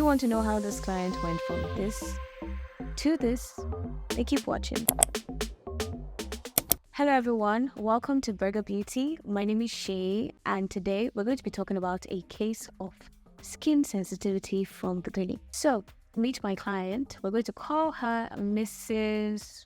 you want to know how this client went from this to this, then keep watching. Hello everyone, welcome to Bregha Beauty. My name is Seyi, and today we're going to be talking about a case of skin sensitivity from the clinic. So, meet my client. We're going to call her Mrs.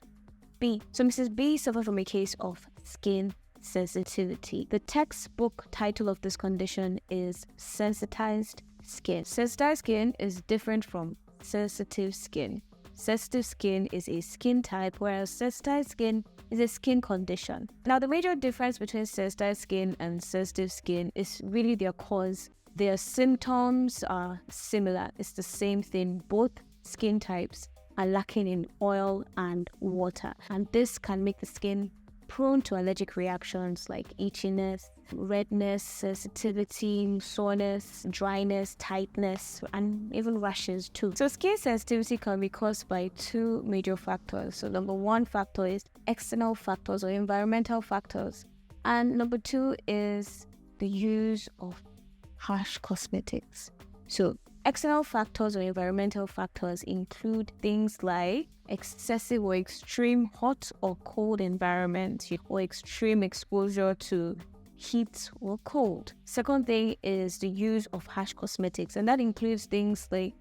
B. So Mrs. B suffered from a case of skin sensitivity. The textbook title of this condition is Sensitized Skin. Sensitized skin is different from sensitive skin. Sensitive skin is a skin type, whereas sensitized skin is a skin condition. Now, the major difference between sensitized skin and sensitive skin is really their cause. Their symptoms are similar. It's the same thing. Both skin types are lacking in oil and water, and this can make the skin prone to allergic reactions like itchiness, redness, sensitivity, soreness, dryness, tightness, and even rashes too. So skin sensitivity can be caused by two major factors. So number one factor is external factors or environmental factors, and number two is the use of harsh cosmetics. So external factors or environmental factors include things like excessive or extreme hot or cold environments or extreme exposure to heat or cold. Second thing is the use of harsh cosmetics, and that includes things like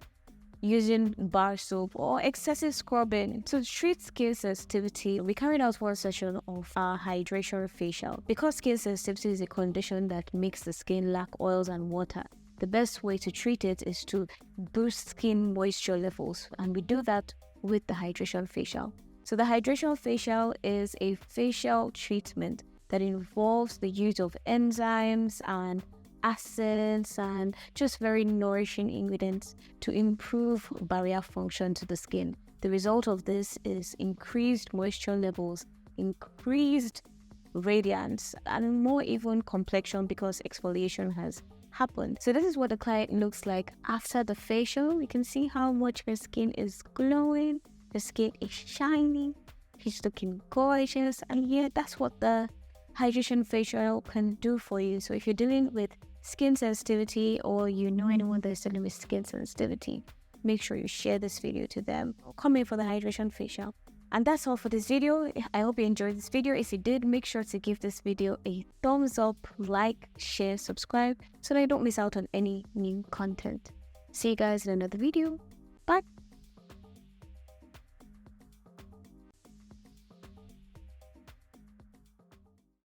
using bar soap or excessive scrubbing. To treat skin sensitivity, we carried out one session of our hydration facial. Because skin sensitivity is a condition that makes the skin lack oils and water, the best way to treat it is to boost skin moisture levels, and we do that with the hydration facial. So the hydration facial is a facial treatment that involves the use of enzymes and acids and just very nourishing ingredients to improve barrier function to the skin. The result of this is increased moisture levels, increased radiance, and more even complexion because exfoliation has happened. So this is what the client looks like after the facial. You can see how much her skin is glowing, the skin is shining, she's looking gorgeous, and yeah, that's what the hydration facial can do for you. So if you're dealing with skin sensitivity or you know anyone that's dealing with skin sensitivity, make sure you share this video to them or come in for the hydration facial. And that's all for this video. I hope you enjoyed this video. If you did, make sure to give this video a thumbs up, like, share, subscribe so that you don't miss out on any new content. See you guys in another video. Bye.